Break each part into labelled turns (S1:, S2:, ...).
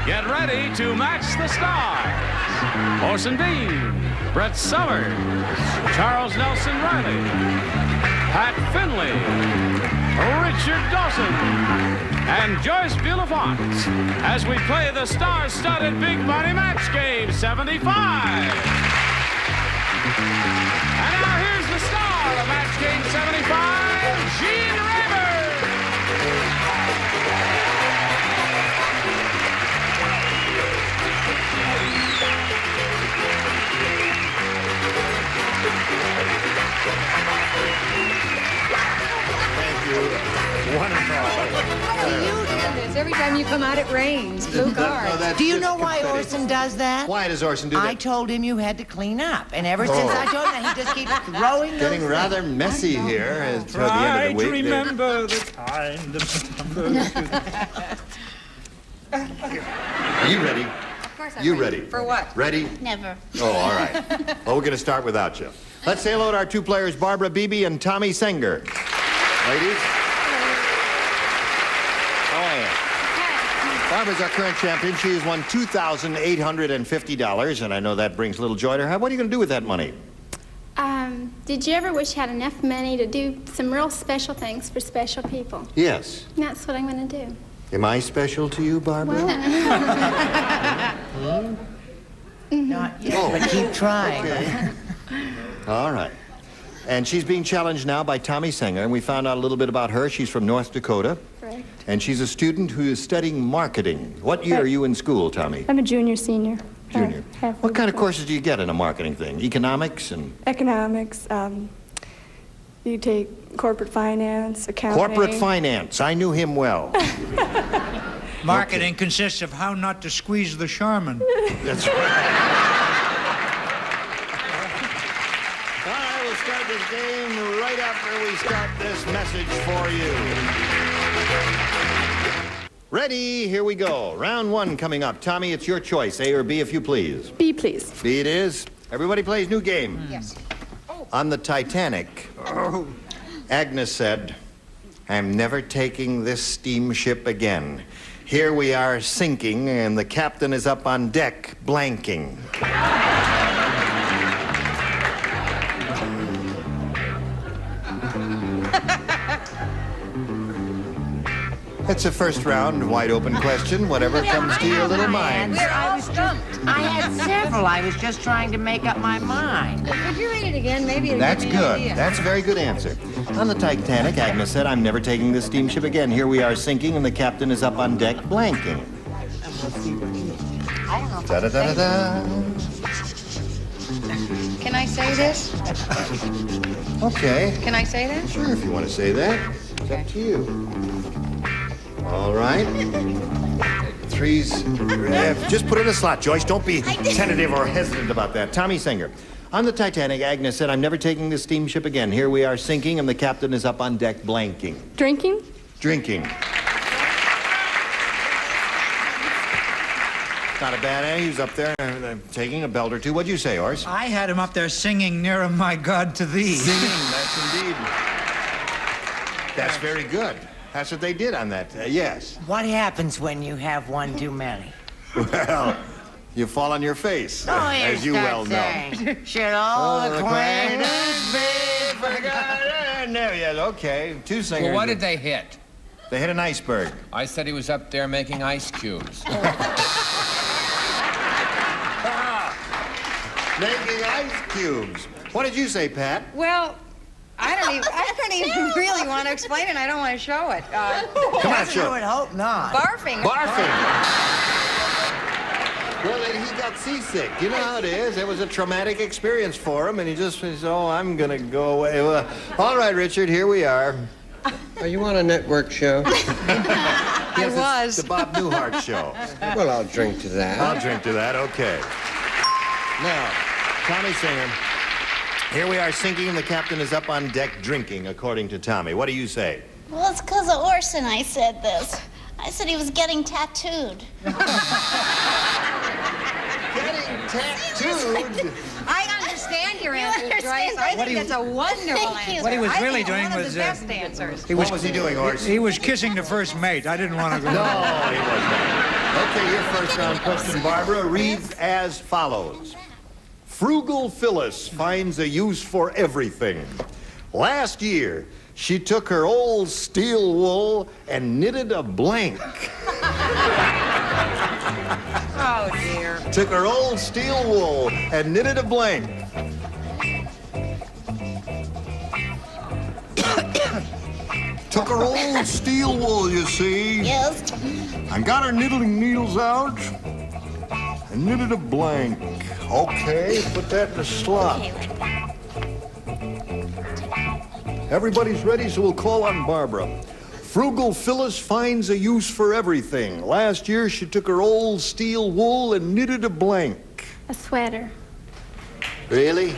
S1: Get ready to match the stars. Orson Bean, Brett Summers, Charles Nelson Riley, Pat Finley, Richard Dawson, and Joyce Bulifant as we play the star-studded Big Money Match Game 75. And now here's the star of Match Game 75, Gene Rayburn.
S2: Thank you. Wonderful.
S3: You do this. Every time you come out, it rains. Blue card.
S4: Do you know why Orson does that?
S2: Why does Orson do that?
S4: I told him you had to clean up, and ever since I told him, he just keeps throwing those
S2: Getting rather messy here toward the end of the week.
S5: Remember the kind
S2: Are you ready?
S3: Of course I'm
S2: You
S3: ready.
S2: ready?
S3: For what?
S2: Ready?
S6: Never.
S2: Oh, all right. Well, we're going to start without you. Let's say hello to our two players, Barbara Beebe and Tommy Senger. Ladies. Oh, yeah. Barbara's our current champion. She has won $2,850, and I know that brings little joy to her. What are you going to do with that money?
S6: Did you ever wish you had enough money to do some real special things for special people?
S2: Yes.
S6: That's what I'm going to do.
S2: Am I special to you, Barbara?
S4: Not yet, but keep trying.
S2: Okay. All right. And she's being challenged now by Tommy Senger, and we found out a little bit about her. She's from North Dakota.
S6: Correct.
S2: And she's a student who is studying marketing. What year are you in school, Tommy?
S7: I'm a junior, senior.
S2: Junior. What kind of courses do you get in a marketing thing? Economics and...
S7: Economics. You take corporate finance, accounting.
S2: Corporate finance. I knew him well.
S5: Marketing consists of how not to squeeze the Charmin.
S2: That's right. All right, we'll start this game right after we start this message for you. Ready? Here we go. Round one coming up. Tommy, it's your choice, A or B, if you please.
S7: B, please.
S2: B it is. Everybody plays new game.
S3: Yes.
S2: On the Titanic, Agnes said, "I'm never taking this steamship again. Here we are sinking, and the captain is up on deck, blanking." It's a first round, wide open question, whatever comes to your little mind.
S4: I was stumped. I had several. I was just trying to make up my mind.
S3: Could you read it again? Maybe it'll
S2: That's
S3: give me an
S2: good.
S3: idea.
S2: That's a very good answer. On the Titanic, Agnes said, "I'm never taking this steamship again. Here we are sinking, and the captain is up on deck, blanking."
S4: I don't know.
S2: Da-da-da-da-da.
S3: Can I say this?
S2: Okay.
S3: Can I say that?
S2: Sure, if you want to say that. It's up to you. All right. Threes. Just put it in a slot, Joyce. Don't be tentative or hesitant about that. Tommy Senger. On the Titanic, Agnes said, "I'm never taking this steamship again. Here we are sinking, and the captain is up on deck, blanking."
S7: Drinking?
S2: Drinking. Not a bad answer. He was up there taking a belt or two. What'd you say, Ors?
S5: I had him up there singing "Nearer My God to Thee."
S2: Singing, that's indeed. That's very good. That's what they did on that. Yes.
S4: What happens when you have one too many?
S2: Well, you fall on your face, as you well know.
S4: Should all acquaintance be
S2: forgotten? There, yes, okay. Two singers.
S8: Well, what did they hit?
S2: They hit an iceberg.
S8: I said he was up there making ice cubes.
S2: Making ice cubes. What did you say, Pat?
S3: Well, I don't even really want to explain it, and I don't want to show it.
S2: Come on,
S4: I
S2: show.
S4: would hope not.
S3: Barfing.
S2: Barfing. Well, then he got seasick. You know how it is. It was a traumatic experience for him, and he just says, "Oh, I'm going to go away." Well, all right, Richard, here we are.
S9: Are you on a network show?
S3: I was.
S2: It's the Bob Newhart Show.
S9: Well, I'll drink to that.
S2: I'll drink to that, okay. Now, Tommy Singer, here we are sinking, and the captain is up on deck drinking, according to Tommy. What do you say?
S6: Well, it's because of Orson I said this. I said he was getting tattooed.
S2: Getting tattooed?
S3: I understand your answer,
S6: understand
S3: Joyce. I
S6: what
S3: think it's a wonderful
S6: Thank you.
S3: answer.
S5: What he was
S3: I
S5: really
S3: think
S5: doing
S3: one of
S5: was,
S3: the best answers.
S5: He
S2: What was he doing, Orson?
S5: He was kissing the first mate. I didn't want to go.
S2: No, he was not. Okay, Okay, your first round question, Barbara, reads as follows. Frugal Phyllis finds a use for everything. Last year, she took her old steel wool and knitted a blank.
S3: Oh, dear.
S2: Took her old steel wool and knitted a blank. Took her old steel wool, you see.
S10: Yes.
S2: And got her knitting needles out and knitted a blank. Okay, put that in the slot. Everybody's ready, so we'll call on Barbara. Frugal Phyllis finds a use for everything. Last year, she took her old steel wool and knitted a blank.
S6: A sweater.
S2: Really?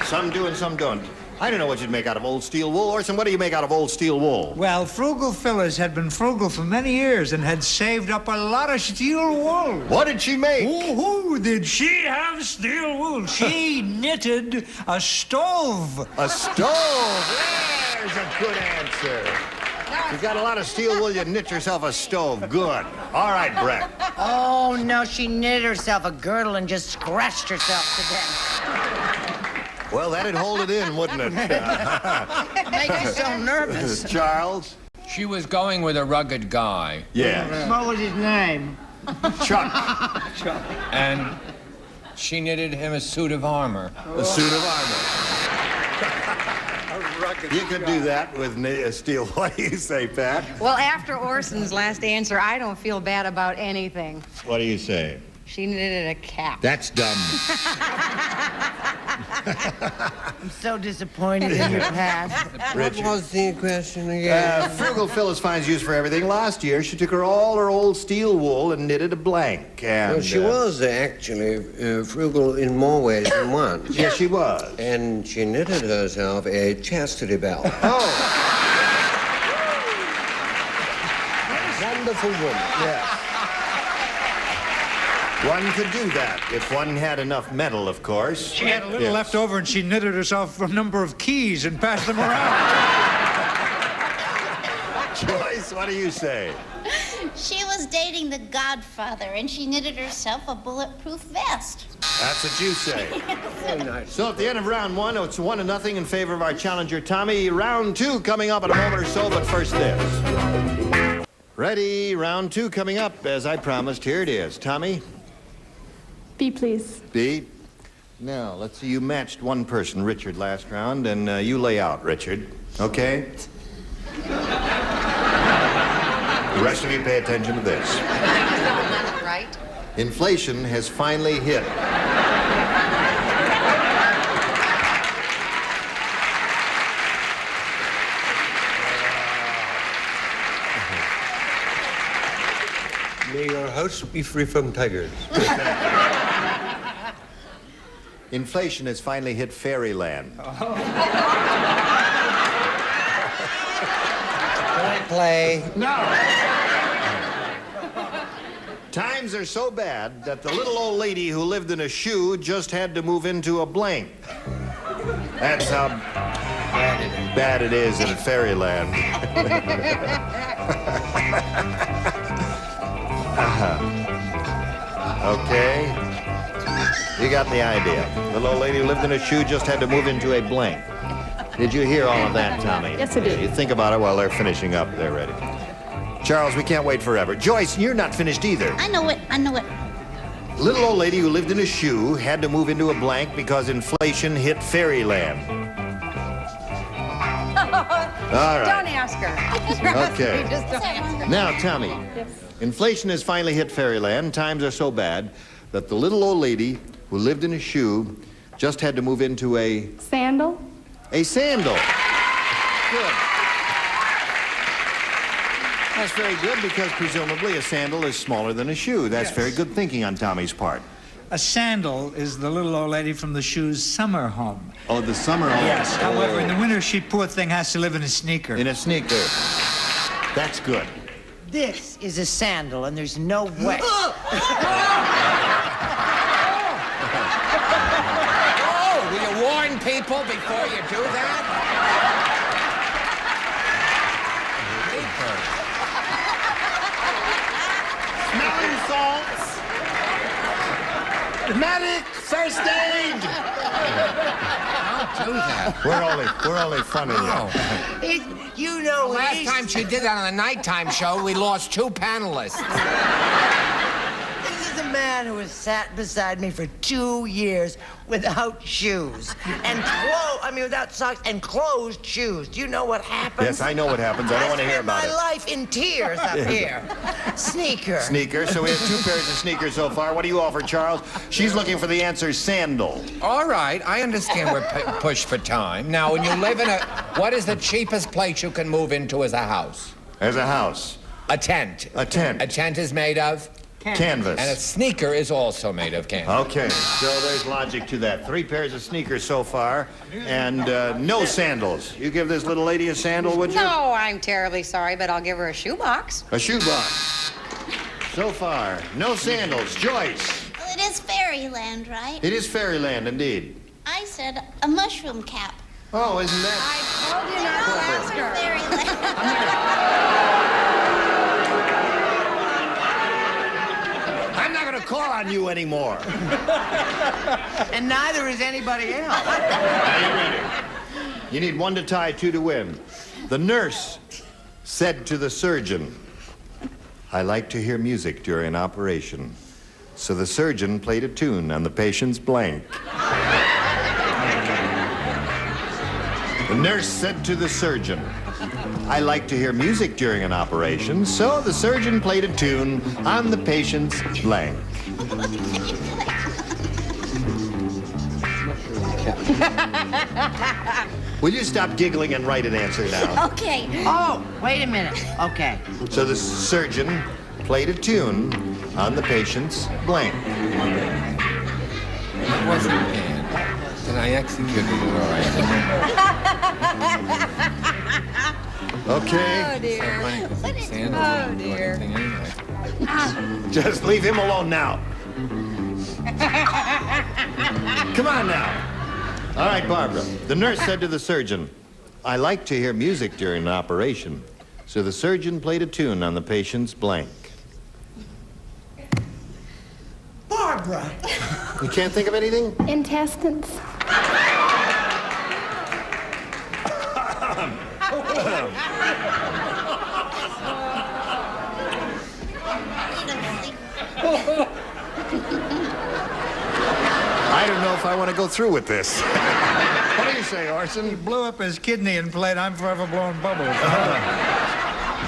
S2: Some do and some don't. I don't know what you'd make out of old steel wool. Orson, what do you make out of old steel wool?
S5: Well, Frugal Phyllis had been frugal for many years and had saved up a lot of steel wool.
S2: What did she make?
S5: Oh, did she have steel wool? She knitted a stove.
S2: A stove. There's a good answer. You got a lot of steel wool, you knit yourself a stove. Good. All right, Brett.
S4: Oh, no, she knitted herself a girdle and just scratched herself to death.
S2: Well, that'd hold it in, wouldn't it?
S4: Make you so nervous.
S2: Charles?
S8: She was going with a rugged guy,
S2: Yeah.
S4: What was his name?
S2: Chuck.
S8: and she knitted him a suit of armor.
S2: A suit of armor. You could do that with steel. What do you say, Pat?
S3: Well, after Orson's last answer, I don't feel bad about anything.
S2: What do you say?
S3: She knitted a cap.
S2: That's dumb.
S4: I'm so disappointed in your past.
S9: What was the question again?
S2: Frugal Phyllis finds use for everything. Last year, she took all her old steel wool and knitted a blank. And,
S9: Well, she was actually frugal in more ways than one.
S2: Yes, she was.
S9: And she knitted herself a chastity belt.
S2: Oh,
S9: Wonderful woman.
S2: yes. One could do that if one had enough metal, of course.
S5: She had a little
S2: Yes.
S5: left over, and she knitted herself a number of keys and passed them around.
S2: Joyce, what do you say?
S10: She was dating the Godfather, and she knitted herself a bulletproof vest.
S2: That's what you say.
S9: Very nice.
S2: So at the end of round one, it's 1-0 in favor of our challenger, Tommy. Round two coming up in a moment or so, but first this. Ready? Round two coming up. As I promised, here it is. Tommy?
S7: B, please.
S2: B. Now, let's see. You matched one person, Richard, last round, and you lay out, Richard. Okay? The rest of you pay attention to this.
S3: Right?
S2: Inflation has finally hit.
S9: May your house be free from tigers.
S2: Inflation has finally hit fairyland.
S9: Can I play?
S2: Times are so bad that the little old lady who lived in a shoe just had to move into a blank. That's how bad it is in fairyland. Okay. You got the idea. The little old lady who lived in a shoe just had to move into a blank. Did you hear all of that, Tommy?
S7: Yes, I did.
S2: You think about it while they're finishing up. They're ready. Charles, we can't wait forever. Joyce, you're not finished either.
S10: I know it.
S2: Little old lady who lived in a shoe had to move into a blank because inflation hit fairyland. All right.
S3: Don't ask her.
S2: Okay.
S3: Just don't ask her.
S2: Now, Tommy,
S7: Yes.
S2: inflation has finally hit fairyland. Times are so bad that the little old lady who lived in a shoe just had to move into a
S7: Sandal?
S2: sandal. Good. That's very good because presumably a sandal is smaller than a shoe. That's very good thinking on Tommy's part.
S5: A sandal is the little old lady from the shoe's summer home.
S2: Oh, the summer home.
S5: Yes. However, in the winter, she, poor thing, has to live in a sneaker.
S2: In a sneaker. That's good.
S4: This is a sandal, and there's no way.
S8: Oh, will you warn people before you do that? Paper.
S2: salts. Medic, first aid.
S8: Don't do that.
S2: We're only funning you.
S8: No.
S4: You know,
S8: Last time she did that on the nighttime show, we lost 2 panelists.
S4: This is a man who has sat beside me for 2 years without shoes and without socks and closed shoes. Do you know what happens?
S2: Yes, I know what happens. I don't want to hear about
S4: I spent
S2: it.
S4: my life in tears up here. Sneaker.
S2: Sneakers. So we have 2 pairs of sneakers so far. What do you offer, Charles? She's looking for the answer, sandal.
S8: All right, I understand we're pushed for time. Now, when you live in what is the cheapest place you can move into as a house?
S2: As a house.
S8: A tent.
S2: A tent.
S8: A tent is made of?
S2: Canvas.
S8: And a sneaker is also made of canvas.
S2: Okay, so there's logic to that. 3 pairs of sneakers so far, and no sandals. You give this little lady a sandal, would you?
S3: No, I'm terribly sorry, but I'll give her a shoebox.
S2: A shoebox. So far, no sandals. Joyce.
S10: Well, it is fairyland, right?
S2: It is fairyland, indeed.
S10: I said a mushroom cap.
S2: Oh, isn't that?
S3: I told you not to ask her.
S2: I'm not going to call on you anymore.
S4: And neither is anybody else.
S2: You need 1 to tie, 2 to win. The nurse said to the surgeon, I like to hear music during an operation. So the surgeon played a tune on the patient's blank. The nurse said to the surgeon, I like to hear music during an operation. So the surgeon played a tune on the patient's blank. Will you stop giggling and write an answer now?
S10: Okay.
S4: Oh, wait a minute. Okay.
S2: So the surgeon played a tune on the patient's blank.
S8: It wasn't bad. And I executed it all right.
S2: Okay.
S3: Oh, dear.
S8: Oh,
S3: dear.
S2: Just leave him alone now. Come on now. All right, Barbara. The nurse said to the surgeon, I like to hear music during an operation. So the surgeon played a tune on the patient's blank.
S4: Barbara.
S2: You can't think of anything?
S6: Intestines.
S2: I don't know if I want to go through with this. What do you say, Orson?
S5: He blew up his kidney and played I'm Forever Blowing Bubbles.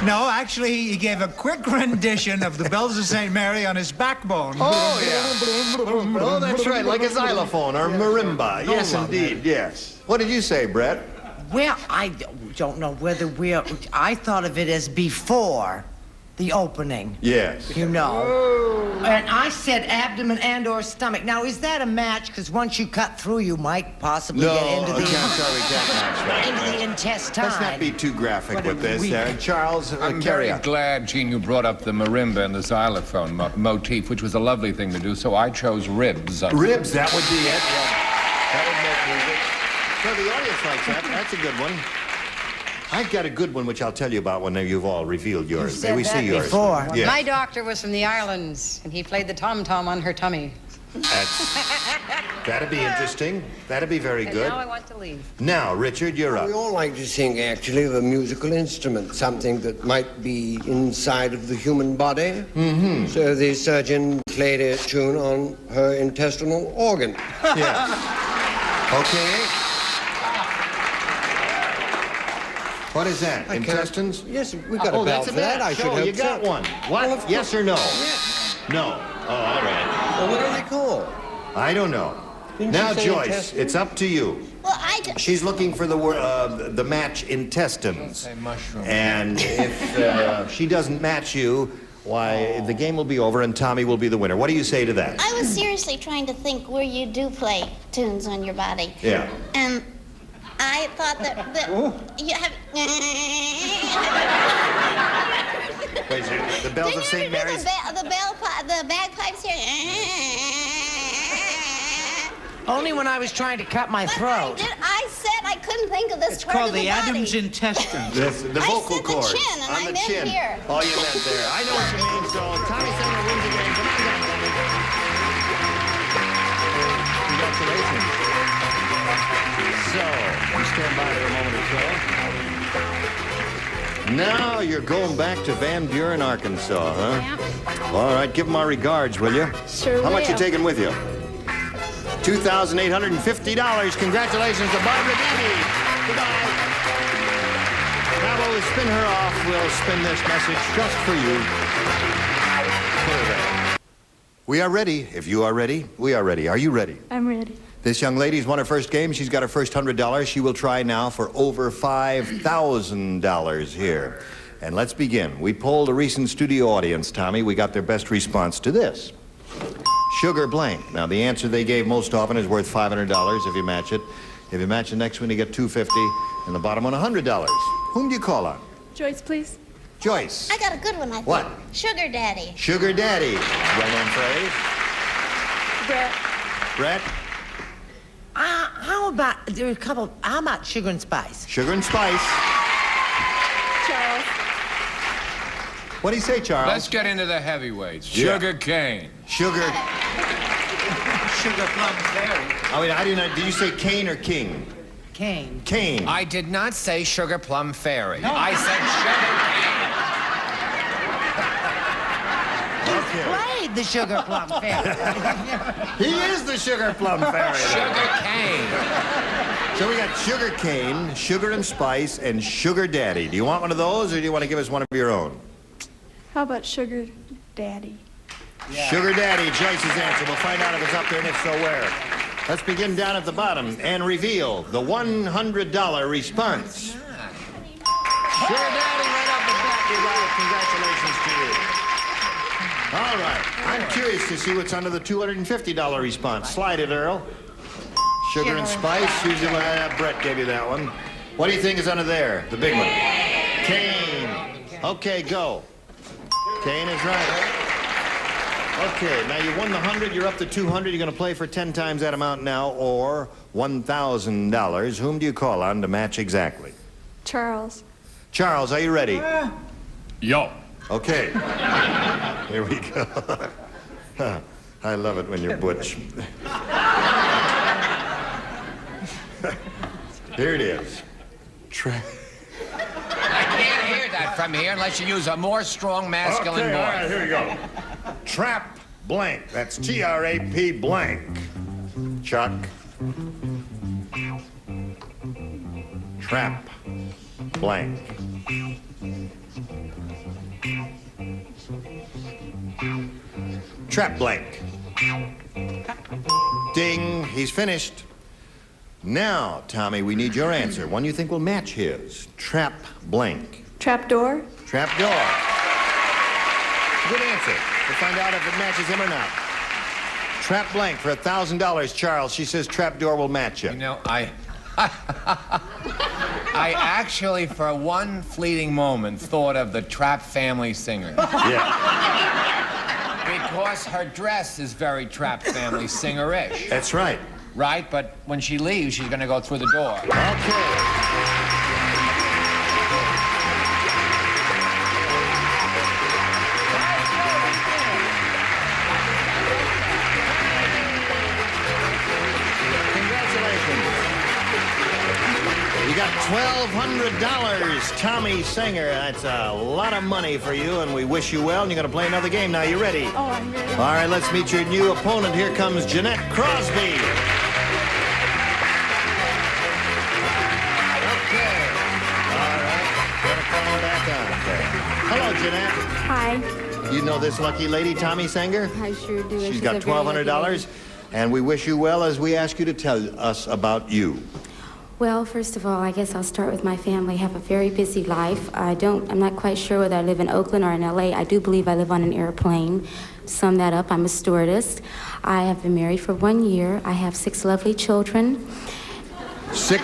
S5: No, actually, he gave a quick rendition of the Bells of St. Mary on his backbone.
S2: Oh, yeah. Oh, that's right, like a xylophone or marimba. Yes, indeed, yes. What did you say, Brett?
S4: Well, I don't know whether I thought of it as before the opening.
S2: Yes.
S4: You know. And I said abdomen and or stomach. Now, is that a match? Because once you cut through, you might possibly
S2: No,
S4: get into
S2: I'm sorry, we can't match that.
S4: into the intestine.
S2: Let's not be too graphic
S4: What a
S2: with this.
S4: weak-
S2: Charles,
S11: I'm
S2: carry
S11: very
S2: on.
S11: glad, Gene, you brought up the marimba and the xylophone motif, which was a lovely thing to do, so I chose ribs.
S2: Ribs, that would be it. Yeah. That would make music. So the audience likes that. That's a good one. I've got a good one, which I'll tell you about when you've all revealed yours.
S4: said
S2: May we
S4: that
S2: see yours?
S4: before.
S2: Yes.
S3: My doctor was from the islands, and he played the tom-tom on her tummy.
S2: That'd be interesting. That'd be very
S3: And
S2: good.
S3: now I want to leave.
S2: Now, Richard, you're up.
S9: We all like to sing, actually, of a musical instrument, something that might be inside of the human body. Mm-hmm. So the surgeon played a tune on her intestinal organ.
S2: Yeah. Okay. What is that? Intestines?
S9: Yes, we got a bell for that. I should
S2: Oh,
S9: hope
S2: you got
S9: so.
S2: one. What?
S9: Well, of
S2: Yes or no?
S9: Yes.
S2: No. Oh, all right.
S9: Well, what are they called?
S2: I don't know.
S9: Didn't
S2: Now,
S9: you say
S2: Joyce,
S9: intestines?
S2: it's up to you.
S10: Well,
S2: She's looking for the match intestines.
S8: Say mushroom.
S2: And if she doesn't match you, why, the game will be over and Tommy will be the winner. What do you say to that?
S10: I was seriously trying to think where you do play tunes on your body.
S2: Yeah.
S10: And I thought that you have.
S2: Wait a second. The Bells of St. Mary's?
S10: The bagpipes here.
S4: Only when I was trying to cut my throat.
S10: I said I couldn't couldn't think of this
S5: It's
S10: part
S5: called
S10: of the
S5: the
S10: body.
S5: Adam's intestines.
S2: That's the vocal
S10: said the
S2: cords.
S10: chin, and
S2: on
S10: I
S2: the
S10: meant
S2: chin.
S10: here.
S2: Oh, you meant there. I know what you mean. So Tommy Singer wins again. Come on down, Tommy. Congratulations. So, you stand by for a moment or so. Now you're going back to Van Buren, Arkansas, huh?
S6: Yeah.
S2: All right, give them our regards, will you?
S6: Sure
S2: How much you
S6: will.
S2: taking with you? $2,850. Congratulations to Barbara Deavy. Goodbye. Now while we spin her off, we'll spin this message just for you. Put her there. We are ready. If you are ready, we are ready. Are you ready?
S7: I'm ready.
S2: This young lady's won her first game. She's got her first $100. She will try now for over $5,000 here. And let's begin. We polled a recent studio audience, Tommy. We got their best response to this. Sugar blank. Now, the answer they gave most often is worth $500 if you match it. If you match the next one, you get $250, and the bottom one, $100. Whom do you call on?
S7: Joyce, please.
S2: Joyce.
S10: I got a good one, I think.
S2: What?
S10: Sugar Daddy.
S2: Sugar Daddy. Right-on phrase.
S7: Brett.
S2: Brett.
S4: How about, there are a couple, how about Sugar and Spice?
S2: Sugar and Spice.
S7: Charles.
S2: What do you say, Charles?
S11: Let's get into the heavyweights.
S2: Yeah.
S11: Sugar cane.
S2: Sugar.
S5: Sugar plum fairy.
S2: I mean, I didn't. Did you say Cane or King?
S4: Cane.
S2: Cane.
S8: I did not say Sugar Plum Fairy.
S5: No.
S8: I said
S2: Okay.
S4: Played the Sugar Plum Fairy.
S2: He is the Sugar Plum Fairy.
S8: Sugar Cane.
S2: So we got Sugar Cane, Sugar and Spice, and Sugar Daddy. Do you want one of those, or do you want to give us one of your own?
S7: How about Sugar Daddy?
S2: Sugar Daddy, Joyce's answer. We'll find out if it's up there, and if so, where. Let's begin down at the bottom and reveal the $100 response. Sugar Daddy, right off the bat, you got it. Congratulations to you. All right. I'm curious to see what's under the $250 response. Slide it, Earl. Sugar and Spice. Usually, Brett gave you that one. What do you think is under there? The big one. Cane. Okay, go. Cane is right. Okay, now you won the 100, you're up to 200. You're going to play for 10 times that amount now, or $1,000. Whom do you call on to match exactly?
S7: Charles.
S2: Charles, are you ready?
S11: Yo.
S2: Okay. Here we go. I love it when you're butch. Here it is.
S8: I can't hear that from here unless you use a more strong masculine
S2: Okay, all right,
S8: voice.
S2: here we go. Trap blank. That's T-R-A-P blank. Chuck. Trap blank. Trap blank. Ding. He's finished. Now, Tommy, we need your answer. One you think will match his. Trap blank.
S7: Trapdoor.
S2: Trap door. Good answer. We'll find out if it matches him or not. Trap blank for $1,000, Charles. She says trap door will match you.
S8: You know, I actually, for one fleeting moment, thought of the Trap Family Singer.
S2: Yeah,
S8: Because her dress is very Trap Family Singer-ish.
S2: that's right.
S8: Right? But when she leaves, she's gonna go through the door.
S2: Okay. You got $1,200, Tommy Singer. That's a lot of money for you, and we wish you well. And you're going to play another game now. You ready?
S7: Oh, I'm ready.
S2: All right, let's meet your new opponent. Here comes Jeanette Crosby. Okay. All right. Gotta call her back on. Okay. Hello, Jeanette.
S6: Hi.
S2: You know this lucky lady, Tommy Singer?
S6: I sure do.
S2: She's got $1,200, and we wish you well as we ask you to tell us about you.
S6: Well, first of all, I guess I'll start with my family. I have a very busy life. I'm not quite sure whether I live in Oakland or in LA. I do believe I live on an airplane. Sum that up, I'm a stewardess. I have been married for 1 year. I have 6 lovely children.
S2: 6?
S4: 6?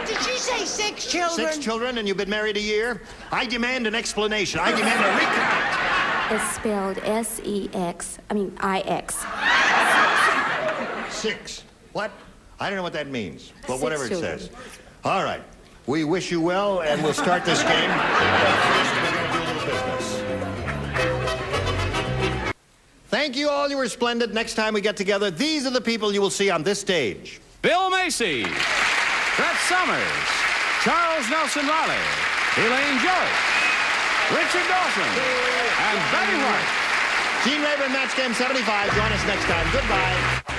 S4: Did she say 6 children?
S2: 6 children, and you've been married a year? I demand an explanation. I demand a recount.
S6: It's spelled I-X.
S2: 6. What? I don't know what that means, but
S6: 6
S2: whatever it
S6: children.
S2: says. All right. We wish you well, and we'll start this game. But first, we're going to do a little business. Thank you all. You were splendid. Next time we get together, these are the people you will see on this stage.
S1: Bill Macy, Brett Summers, Charles Nelson Riley, Elaine Joyce, Richard Dawson, and Betty White.
S2: Gene Rayburn, Match Game 75. Join us next time. Goodbye.